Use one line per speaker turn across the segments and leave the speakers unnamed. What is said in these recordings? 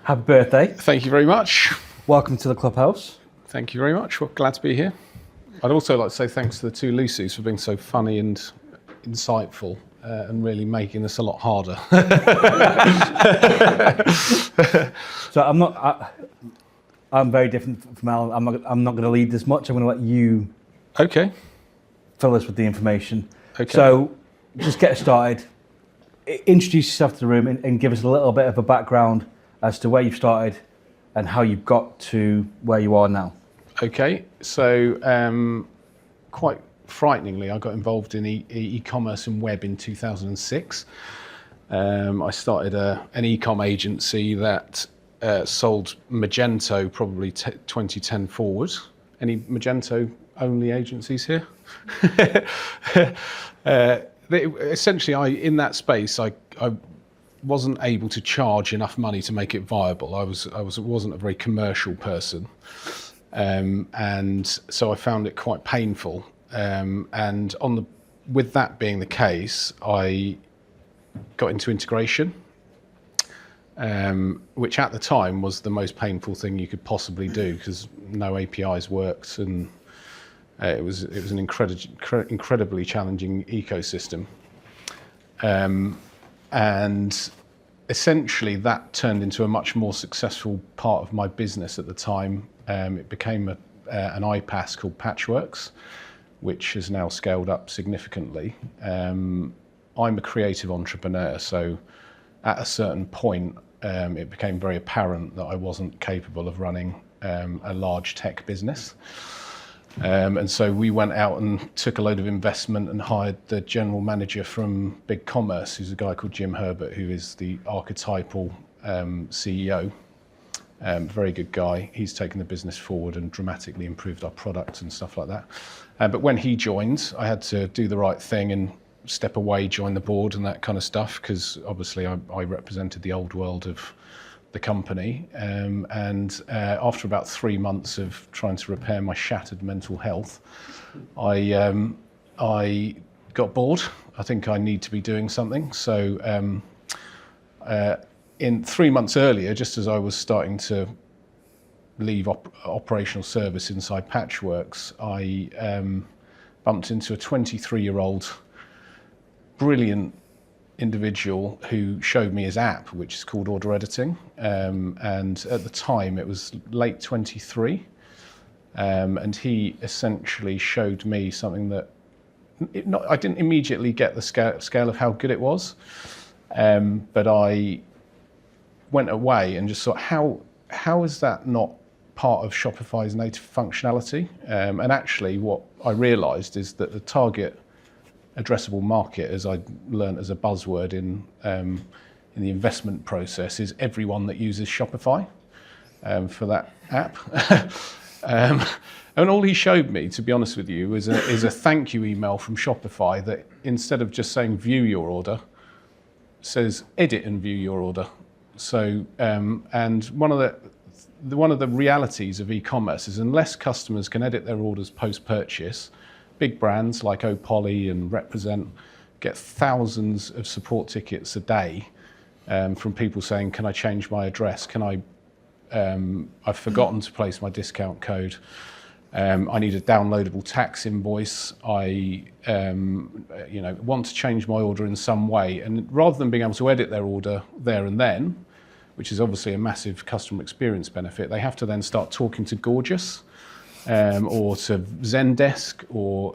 Happy birthday.
Thank you very much.
Welcome to the clubhouse.
Thank you very much. Well, glad to be here. I'd also like to say thanks to the two Lucy's for being so funny and insightful and really making this a lot harder.
So I'm very different from Alan. I'm not going to lead this much. I'm going to let you fill us with the information.
Okay.
So just get started. Introduce yourself to the room and give us a little bit of a background as to where you've started and how you've got to where you are now.
Okay, so quite frighteningly, I got involved in e-commerce and web in 2006. I started an e-com agency that sold Magento probably 2010 forward. Any Magento only agencies here? Essentially, in that space, I wasn't able to charge enough money to make it viable. I wasn't a very commercial person, and so I found it quite painful. And with that being the case, I got into integration, which at the time was the most painful thing you could possibly do because no APIs worked, and it was an incredibly challenging ecosystem. And essentially that turned into a much more successful part of my business at the time. It became an iPaaS called Patchworks, which has now scaled up significantly. I'm a creative entrepreneur, so at a certain point, it became very apparent that I wasn't capable of running a large tech business. And so we went out and took a load of investment and hired the general manager from BigCommerce, who's a guy called Jim Herbert, who is the archetypal CEO. Very good guy. He's taken the business forward and dramatically improved our product and stuff like that. But when he joined, I had to do the right thing and step away, join the board and that kind of stuff, because obviously I represented the old world of the company, and after about 3 months of trying to repair my shattered mental health, I got bored. I think I need to be doing something. So in 3 months earlier, just as I was starting to leave operational service inside Patchworks, I bumped into a 23-year-old brilliant individual who showed me his app, which is called Order Editing, and at the time it was late 23, and he essentially showed me something that I didn't immediately get the scale of how good it was, but I went away and just thought, how is that not part of Shopify's native functionality? And actually what I realized is that the target addressable market, as I learned as a buzzword in the investment process, is everyone that uses Shopify for that app. And all he showed me, to be honest with you, is a thank you email from Shopify that instead of just saying view your order, says edit and view your order. So and one of the realities of e-commerce is unless customers can edit their orders post-purchase, big brands like Opoly and Represent get thousands of support tickets a day from people saying, can I change my address? I've forgotten to place my discount code. I need a downloadable tax invoice. I want to change my order in some way. And rather than being able to edit their order there and then, which is obviously a massive customer experience benefit, they have to then start talking to Gorgeous, or to Zendesk,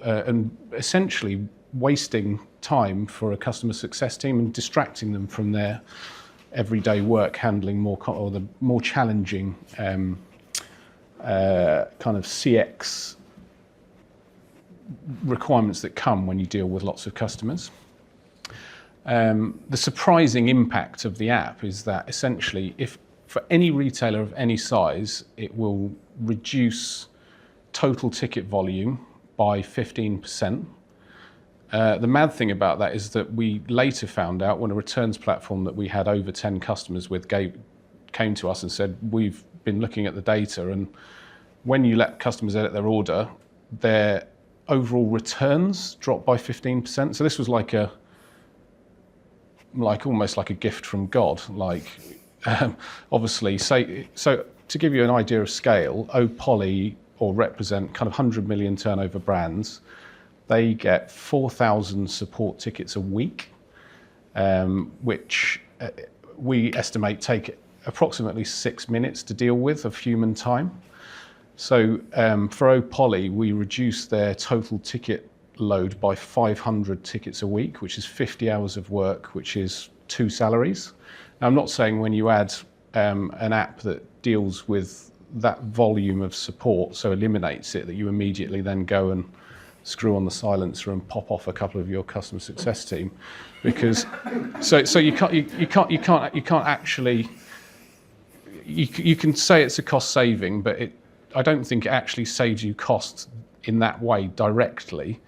and essentially wasting time for a customer success team and distracting them from their everyday work, handling the more challenging kind of CX requirements that come when you deal with lots of customers. The surprising impact of the app is that essentially, if for any retailer of any size, it will reduce total ticket volume by 15%. The mad thing about that is that we later found out when a returns platform that we had over 10 customers with came to us and said, we've been looking at the data, and when you let customers edit their order, their overall returns dropped by 15%. So this was almost like a gift from God. Like, obviously, so to give you an idea of scale, Opoly or Represent, kind of 100 million turnover brands, they get 4,000 support tickets a week, which we estimate take approximately 6 minutes to deal with of human time. So for Opoly, we reduced their total ticket load by 500 tickets a week, which is 50 hours of work, which is 2 salaries. Now, I'm not saying when you add an app that deals with that volume of support, so eliminates it, that you immediately then go and screw on the silencer and pop off a couple of your customer success team, because so you can't actually, you can say it's a cost saving, but I don't think it actually saves you costs in that way directly.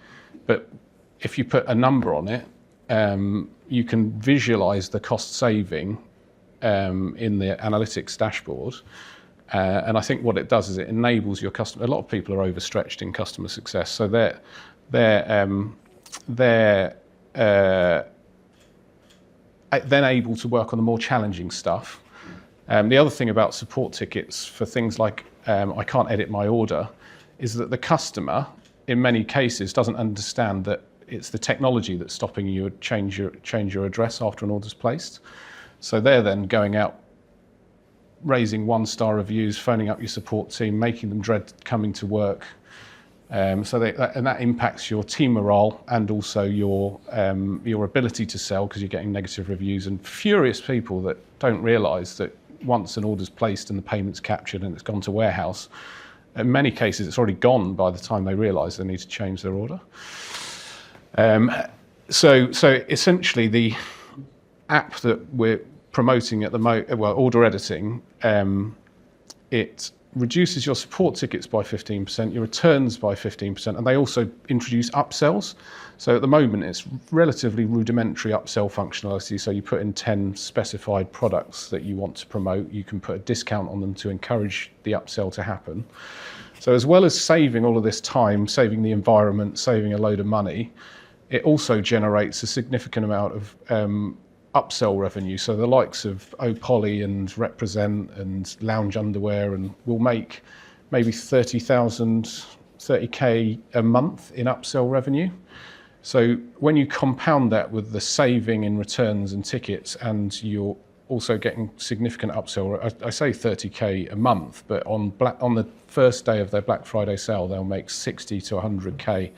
But if you put a number on it, you can visualize the cost saving in the analytics dashboard. And I think what it does is it enables your customer. A lot of people are overstretched in customer success, so they're then able to work on the more challenging stuff. The other thing about support tickets for things like I can't edit my order is that the customer, in many cases, doesn't understand that it's the technology that's stopping you change your address after an order's placed. So they're then going out, raising 1-star reviews, phoning up your support team, making them dread coming to work. And that impacts your team morale and also your ability to sell, because you're getting negative reviews and furious people that don't realise that once an order's placed and the payment's captured and it's gone to warehouse, in many cases it's already gone by the time they realise they need to change their order. So essentially the app that we're promoting at the order editing, it reduces your support tickets by 15%, your returns by 15%, and they also introduce upsells. So at the moment it's relatively rudimentary upsell functionality, so you put in 10 specified products that you want to promote, you can put a discount on them to encourage the upsell to happen. So as well as saving all of this time, saving the environment, saving a load of money, it also generates a significant amount of upsell revenue. So the likes of Opoly and Represent and Lounge Underwear and will make maybe 30K a month in upsell revenue. So when you compound that with the saving in returns and tickets, and you're also getting significant upsell, I say 30K a month, but on the first day of their Black Friday sale, they'll make 60 to 100K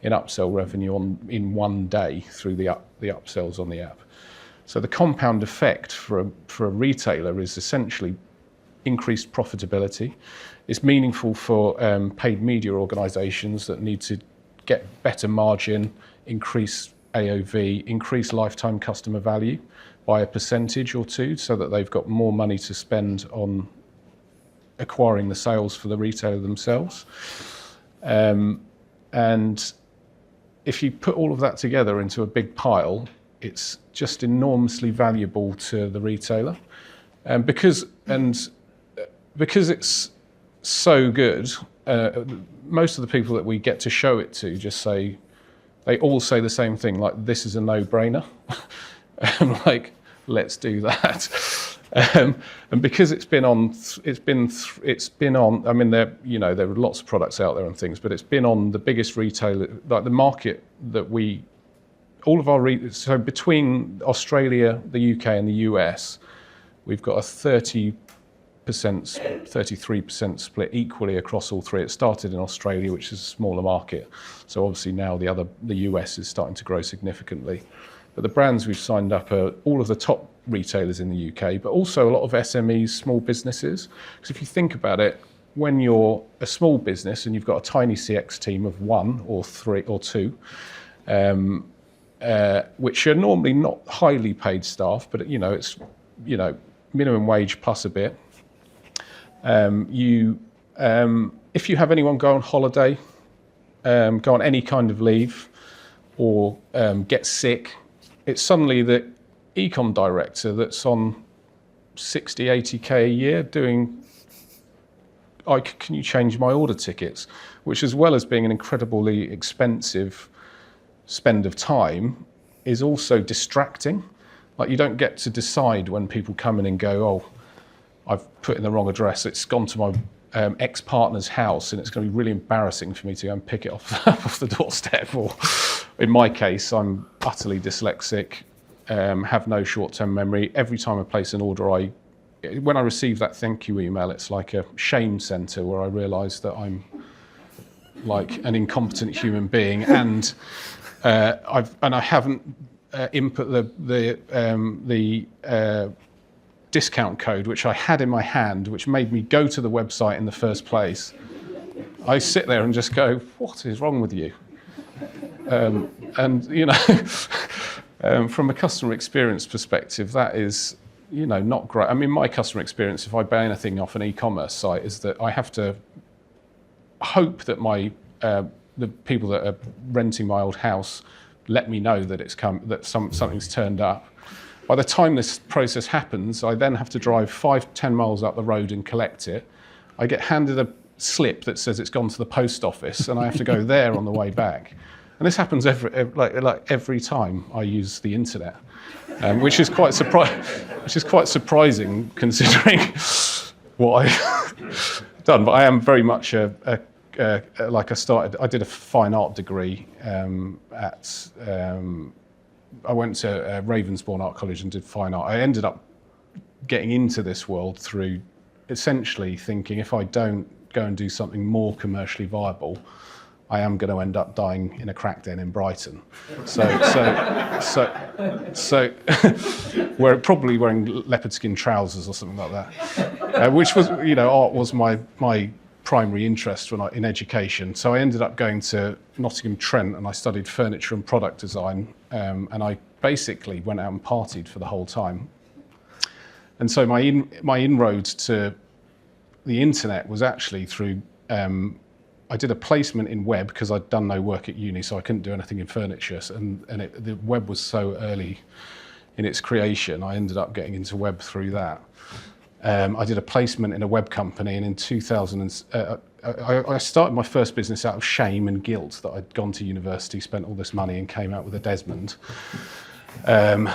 in upsell revenue in one day through the upsells on the app. So the compound effect for a retailer is essentially increased profitability. It's meaningful for paid media organisations that need to get better margin, increase AOV, increase lifetime customer value by a percentage or two, so that they've got more money to spend on acquiring the sales for the retailer themselves. And if you put all of that together into a big pile, it's just enormously valuable to the retailer, because it's so good. Most of the people that we get to show it to they all say the same thing, like, this is a no-brainer. I'm like, let's do that. And because it's been on. I mean, there are lots of products out there and things, but it's been on the biggest retailer, like the market that we. All of our so between Australia, the UK, and the US, we've got a 33% split equally across all three. It started in Australia, which is a smaller market, so obviously now the US is starting to grow significantly. But the brands we've signed up are all of the top retailers in the UK, but also a lot of SMEs, small businesses. Because if you think about it, when you're a small business and you've got a tiny CX team of 1 or 3 or 2. Which are normally not highly paid staff, but it's minimum wage plus a bit. If you have anyone go on holiday, go on any kind of leave, or get sick, it's suddenly the eCom director that's on 60, 80K a year doing, can you change my order tickets? Which, as well as being an incredibly expensive spend of time, is also distracting. Like, you don't get to decide when people come in and go, oh, I've put in the wrong address. It's gone to my ex-partner's house, and it's going to be really embarrassing for me to go and pick it off the doorstep. Or in my case, I'm utterly dyslexic, have no short-term memory. Every time I place an order, when I receive that thank you email, it's like a shame center where I realise that I'm like an incompetent human being, and I haven't input the discount code, which I had in my hand, which made me go to the website in the first place. I sit there and just go, what is wrong with you? And you know, from a customer experience perspective, that is, you know, not great. I mean, my customer experience, if I buy anything off an e-commerce site, is that I have to hope that the people that are renting my old house let me know that something's turned up. By the time this process happens, I then have to drive 5-10 miles up the road and collect it. I get handed a slip that says it's gone to the post office, and I have to go there on the way back. And this happens every time I use the internet, which is quite surprising considering what I've done. But I am very much I did a fine art degree I went to Ravensbourne Art College and did fine art. I ended up getting into this world through essentially thinking, if I don't go and do something more commercially viable, I am going to end up dying in a crack den in Brighton. So probably wearing leopard skin trousers or something like that, which was, you know, art was my primary interest in education. So I ended up going to Nottingham Trent, and I studied furniture and product design, and I basically went out and partied for the whole time. And so my inroads to the internet was actually through, I did a placement in web because I'd done no work at uni, so I couldn't do anything in furniture, and the web was so early in its creation, I ended up getting into web through that. I did a placement in a web company, and in 2000, I started my first business out of shame and guilt that I'd gone to university, spent all this money, and came out with a Desmond. The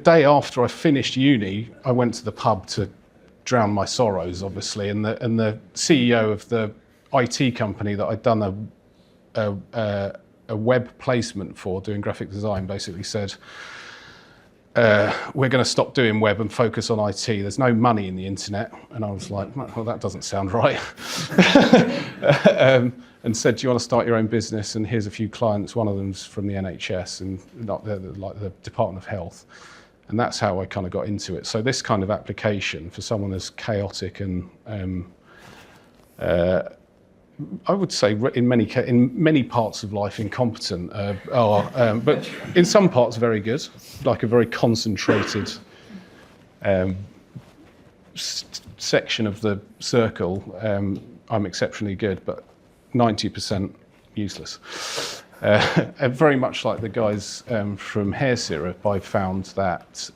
day after I finished uni, I went to the pub to drown my sorrows, obviously, and the CEO of the IT company that I'd done a web placement for, doing graphic design, basically said, we're going to stop doing web and focus on IT. There's no money in the internet. And I was like, well, that doesn't sound right. And said, do you want to start your own business? And here's a few clients. One of them's from the NHS and not the Department of Health. And that's how I kind of got into it. So this kind of application for someone as chaotic and I would say in many parts of life incompetent, but in some parts very good, like a very concentrated section of the circle. I'm exceptionally good, but 90% useless. And very much like the guys from Hair Syrup, I found that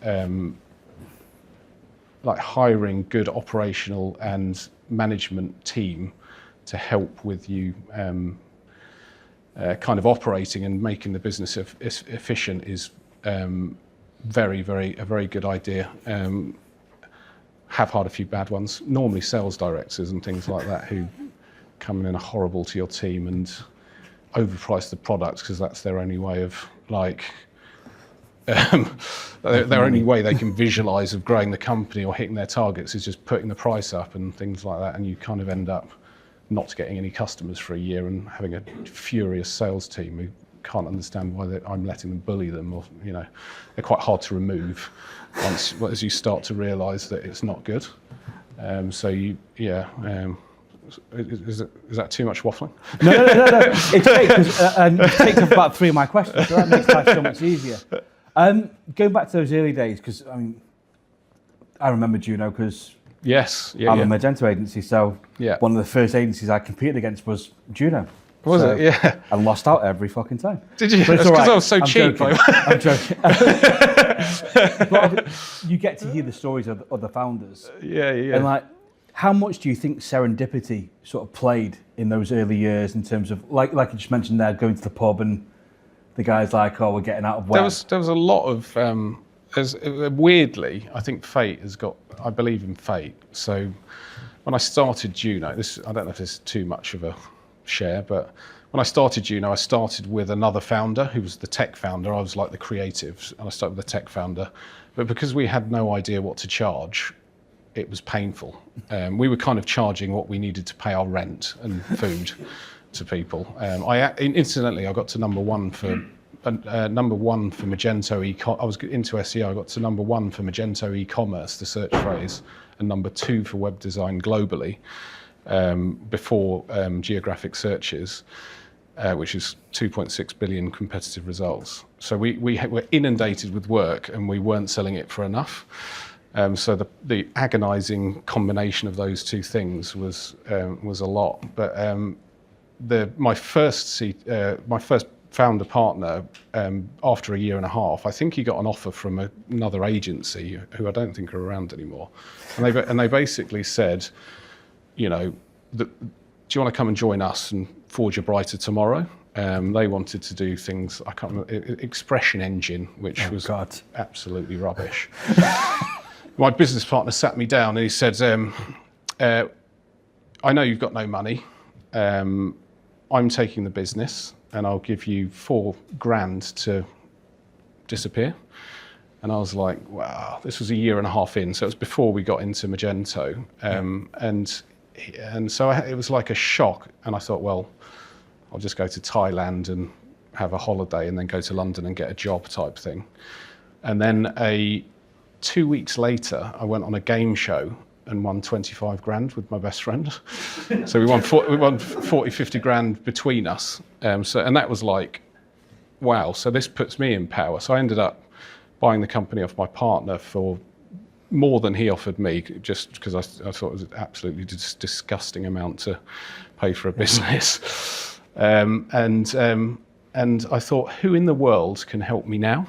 like hiring good operational and management team to help with you kind of operating and making the business efficient is a very good idea. Have had a few bad ones, normally sales directors and things like that who come in are horrible to your team and overprice the products because that's their only way of like their only way they can visualize of growing the company or hitting their targets is just putting the price up and things like that, and you kind of end up not getting any customers for a year and having a furious sales team who can't understand why I'm letting them bully them, or you know, they're quite hard to remove as you start to realise that it's not good. Is that too much waffling?
No. It's great because it takes up about 3 of my questions, so that makes life so much easier. Going back to those early days, because I mean, I remember Juno because I'm a Magento agency, so one of the first agencies I competed against was Juno.
Was it? Yeah.
I lost out every fucking time.
Did you? That's because I was so cheap.
I'm joking. But you get to hear the stories of the founders.
Yeah.
And like, how much do you think serendipity sort of played in those early years in terms of, like you just mentioned there, going to the pub and the guy's like, oh, we're getting out of web.
There was a lot of, weirdly, I think I believe in fate. So when I started Juno, I don't know if this is too much of a share, but when I started Juno, I started with another founder who was the tech founder. I was like the creatives, and I started with the tech founder. But because we had no idea what to charge, it was painful. We were kind of charging what we needed to pay our rent and food to people. Incidentally, I got to number one for Magento I was into SEO. I got to number one for Magento eCommerce, the search phrase, and number two for web design globally before geographic searches, which is 2.6 billion competitive results. So we were inundated with work, and we weren't selling it for enough. So the agonising combination of those two things was a lot. But my first founder partner, after a year and a half, I think he got an offer from another agency who I don't think are around anymore, and they basically said, you know, do you want to come and join us and forge a brighter tomorrow? They wanted to do things, I can't remember, Expression Engine, which was absolutely rubbish. My business partner sat me down and he said, I know you've got no money. I'm taking the business and I'll give you $4,000 to disappear. And I was like, wow, this was a year and a half in. So it was before we got into Magento. And so it was like a shock. And I thought, well, I'll just go to Thailand and have a holiday and then go to London and get a job type thing. And then 2 weeks later, I went on a game show and won 25 grand with my best friend. So we won 40, 50 grand between us. And that was like, wow, so this puts me in power. So I ended up buying the company off my partner for more than he offered me, just because I thought it was an absolutely disgusting amount to pay for a business. And I thought, who in the world can help me now?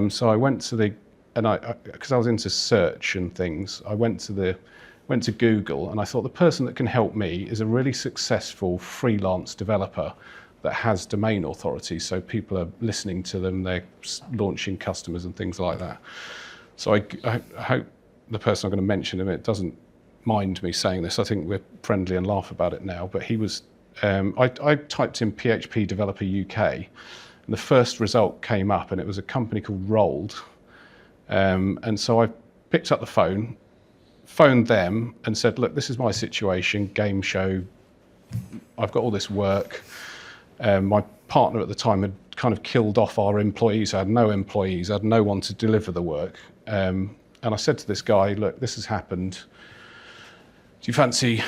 So I went to because I was into search and things, I went to Google, and I thought the person that can help me is a really successful freelance developer that has domain authority, so people are listening to them, they're launching customers and things like that. So I hope the person I'm going to mention, it doesn't mind me saying this, I think we're friendly and laugh about it now, but he was, I typed in PHP Developer UK, and the first result came up, and it was a company called Rolled. And so I picked up the phone, phoned them and said, look, this is my situation, game show, I've got all this work. My partner at the time had kind of killed off our employees. I had no employees, I had no one to deliver the work. And I said to this guy, look, this has happened. Do you fancy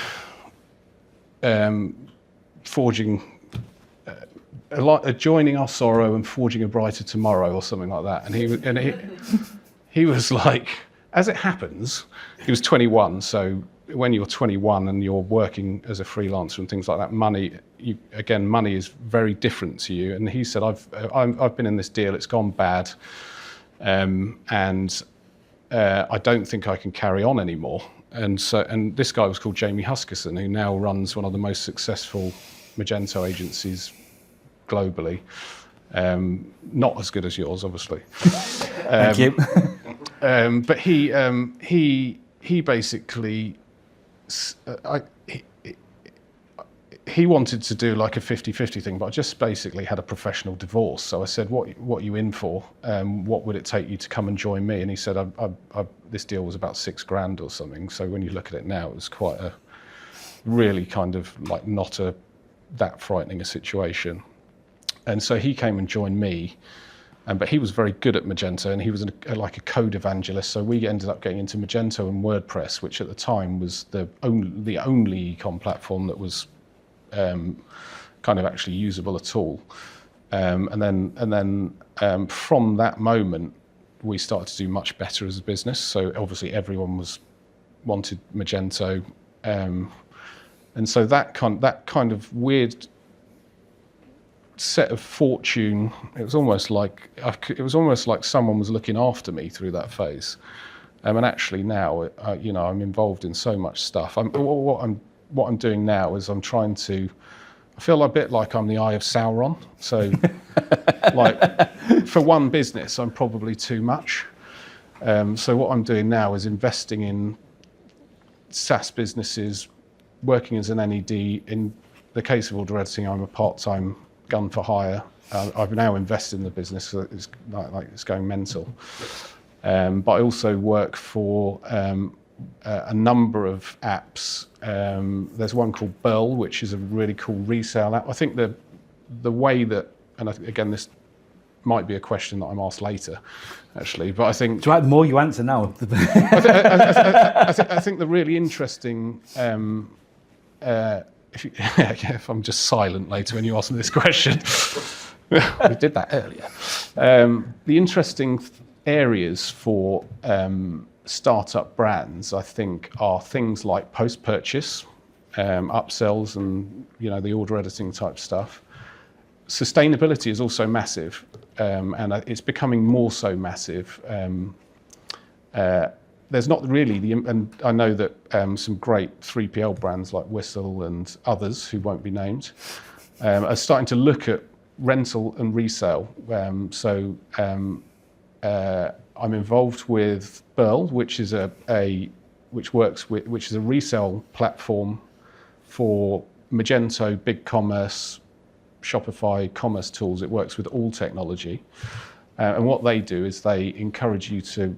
joining our sorrow and forging a brighter tomorrow or something like that? And he was like, as it happens, he was 21. So when you're 21 and you're working as a freelancer and things like that, money is very different to you. And he said, I've been in this deal, it's gone bad. And I don't think I can carry on anymore. And this guy was called Jamie Huskerson, who now runs one of the most successful Magento agencies globally. Not as good as yours, obviously.
Thank you.
But he basically, he wanted to do like a 50-50 thing, but I just basically had a professional divorce. So I said, what are you in for? What would it take you to come and join me? And he said, this deal was about $6,000 or something. So when you look at it now, it was quite a really kind of like not that frightening a situation. And so he came and joined me, but he was very good at Magento, and he was like a code evangelist. So we ended up getting into Magento and WordPress, which at the time was the only eCom platform that was kind of actually usable at all. And then from that moment, we started to do much better as a business. So obviously everyone wanted Magento, and so that kind of weird set of fortune, it was almost like someone was looking after me through that phase. And actually now, I'm involved in so much stuff. What I'm doing now is I'm trying to I feel a bit like I'm the Eye of Sauron. So, like, for one business, I'm probably too much. So what I'm doing now is investing in SaaS businesses, working as an NED. In the case of order editing, I'm a part-time gun for hire. I've now invested in the business, so it's like it's going mental. But I also work for a number of apps. There's one called Burl, which is a really cool resale app. I think the way that, and again, this might be a question that I'm asked later, actually, but I think...
The more you answer now.
I think the really interesting, if I'm just silent later when you ask me this question, we did that earlier. The interesting areas for startup brands, I think, are things like post-purchase, upsells, and the order editing type stuff. Sustainability is also massive, and it's becoming more so massive. There's not really and I know that some great 3PL brands like Whistle and others who won't be named are starting to look at rental and resale. I'm involved with Burl, which is a resale platform for Magento, BigCommerce, Shopify commerce tools. It works with all technology, and what they do is they encourage you to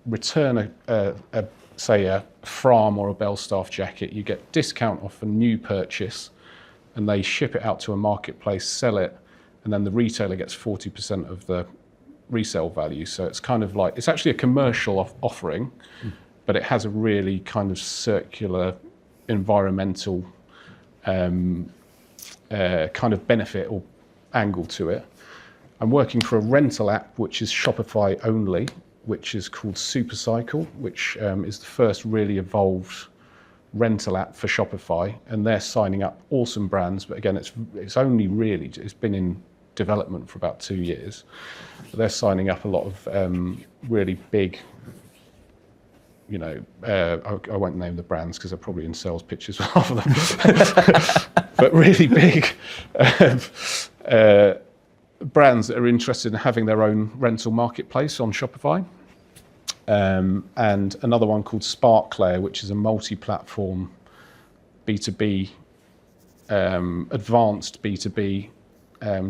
return say a Fram or a Belstaff jacket. You get discount off a new purchase, and they ship it out to a marketplace, sell it, and then the retailer gets 40% of the resale value. So it's kind of like, it's actually a commercial offering, but it has a really kind of circular environmental kind of benefit or angle to it. I'm working for a rental app which is Shopify only, which is called Supercycle, which is the first really evolved rental app for Shopify, and they're signing up awesome brands. But again, it's only really, it's been in development for about 2 years. But they're signing up a lot of really big, I won't name the brands because they're probably in sales pitches for half of them, but really big brands that are interested in having their own rental marketplace on Shopify. And another one called Sparklayer, which is a multi-platform B2B, advanced B2B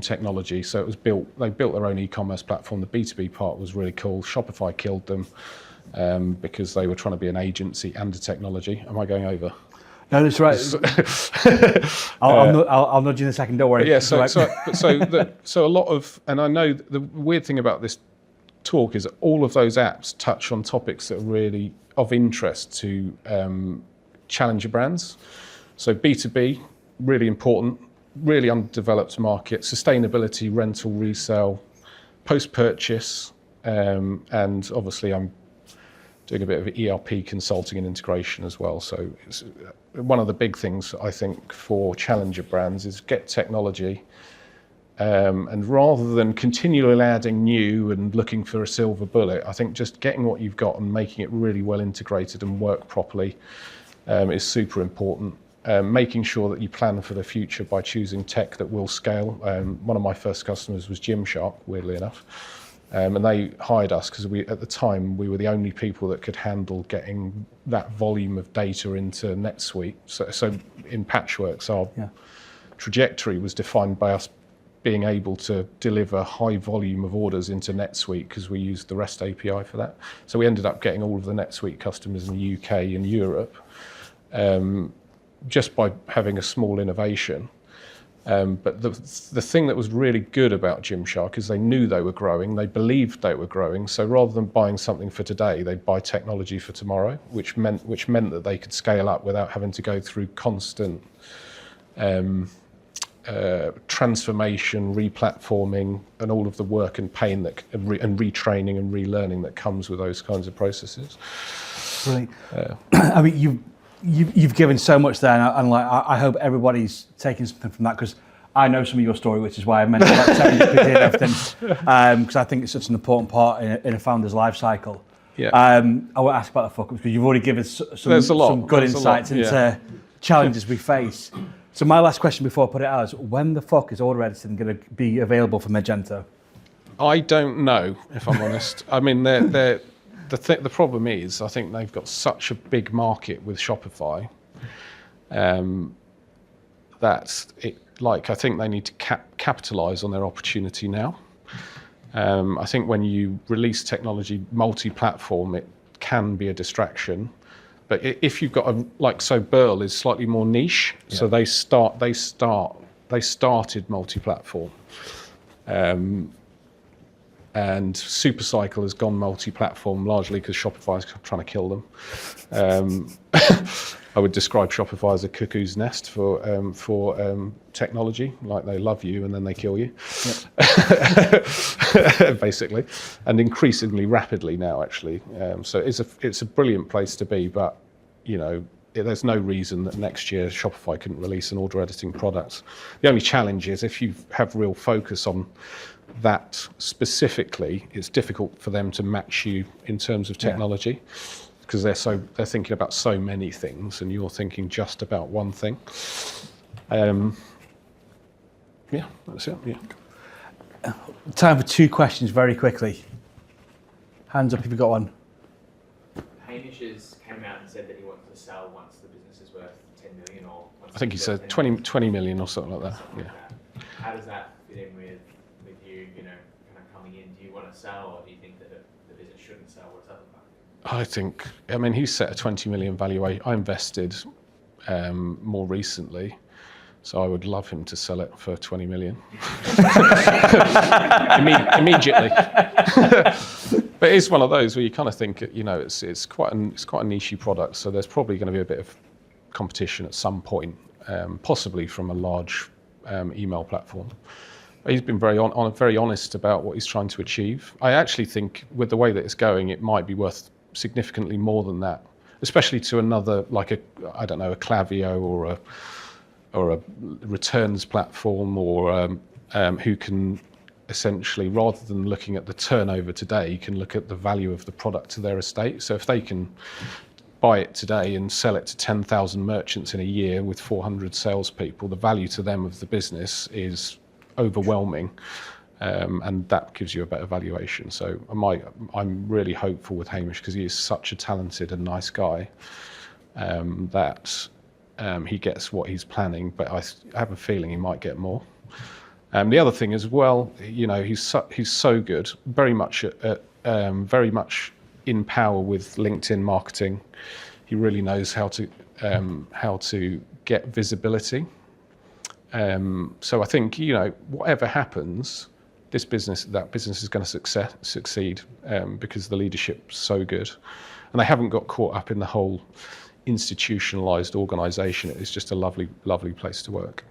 technology. So it was they built their own e-commerce platform. The B2B part was really cool. Shopify killed them because they were trying to be an agency and a technology. Am I going over?
No, that's right. I'll nudge you in a second. Don't worry.
Yeah. So a lot of, and I know the weird thing about this talk is that all of those apps touch on topics that are really of interest to challenger brands. So B2B, really important, really undeveloped market. Sustainability, rental, resale, post-purchase, and obviously I'm doing a bit of ERP consulting and integration as well. So it's one of the big things I think for challenger brands is get technology, and rather than continually adding new and looking for a silver bullet, I think just getting what you've got and making it really well integrated and work properly is super important. Making sure that you plan for the future by choosing tech that will scale. One of my first customers was Gymshark, weirdly enough. And they hired us because at the time, we were the only people that could handle getting that volume of data into NetSuite. So in Patchworks, our trajectory was defined by us being able to deliver high volume of orders into NetSuite because we used the REST API for that. So we ended up getting all of the NetSuite customers in the UK and Europe just by having a small innovation. But the thing that was really good about Gymshark is they knew they were growing, they believed they were growing. So rather than buying something for today, they'd buy technology for tomorrow, which meant that they could scale up without having to go through constant transformation, replatforming, and all of the work and pain and retraining and relearning that comes with those kinds of processes.
Brilliant. I mean, you've given so much there, and I hope everybody's taking something from that, because I know some of your story, which is why I mentioned about serendipity and everything, because I think it's such an important part in a founder's life cycle. Yeah. I won't ask about the fuck-ups because you've already given some good insights into challenges we face. So my last question before I put it out is, when the fuck is order editing going to be available for Magento?
I don't know, if I'm honest. I mean, the problem is, I think they've got such a big market with Shopify that I think they need to capitalize on their opportunity now. I think when you release technology multi-platform, it can be a distraction. But if you've got so Burl is slightly more niche, so they started multi-platform, and Supercycle has gone multi-platform largely because Shopify is trying to kill them. I would describe Shopify as a cuckoo's nest for technology. Like, they love you and then they kill you, basically, and increasingly rapidly now, actually. So it's a brilliant place to be, but there's no reason that next year Shopify couldn't release an order editing product. The only challenge is if you have real focus on that specifically, it's difficult for them to match you in terms of technology. Because they're thinking about so many things, and you're thinking just about one thing. That's it. Yeah.
Time for 2 questions very quickly. Hands up if you've got one.
Hamish has came out and said that he wants to sell once the business is worth 10 million, or
I think he said 20 million or something like that.
Yeah. How does that fit in with you? Kind of coming in. Do you want to sell, or do you think that the business shouldn't sell? What's up with that?
I mean, he's set a 20 million valuation. I invested more recently, so I would love him to sell it for 20 million immediately. But it's one of those where you kind of think, it's quite a niche product, so there's probably going to be a bit of competition at some point, possibly from a large email platform. But he's been very honest about what he's trying to achieve. I actually think with the way that it's going, it might be worth significantly more than that, especially to another, like a Klaviyo or a returns platform, or who can essentially, rather than looking at the turnover today, can look at the value of the product to their estate. So if they can buy it today and sell it to 10,000 merchants in a year with 400 salespeople, the value to them of the business is overwhelming. And that gives you a better valuation. So I'm really hopeful with Hamish, because he is such a talented and nice guy, that he gets what he's planning, but I have a feeling he might get more. The other thing as well, he's so good, very much in power with LinkedIn marketing. He really knows how to get visibility. So I think, whatever happens, that business is going to succeed because the leadership's so good, and they haven't got caught up in the whole institutionalized organization. It's just a lovely, lovely place to work.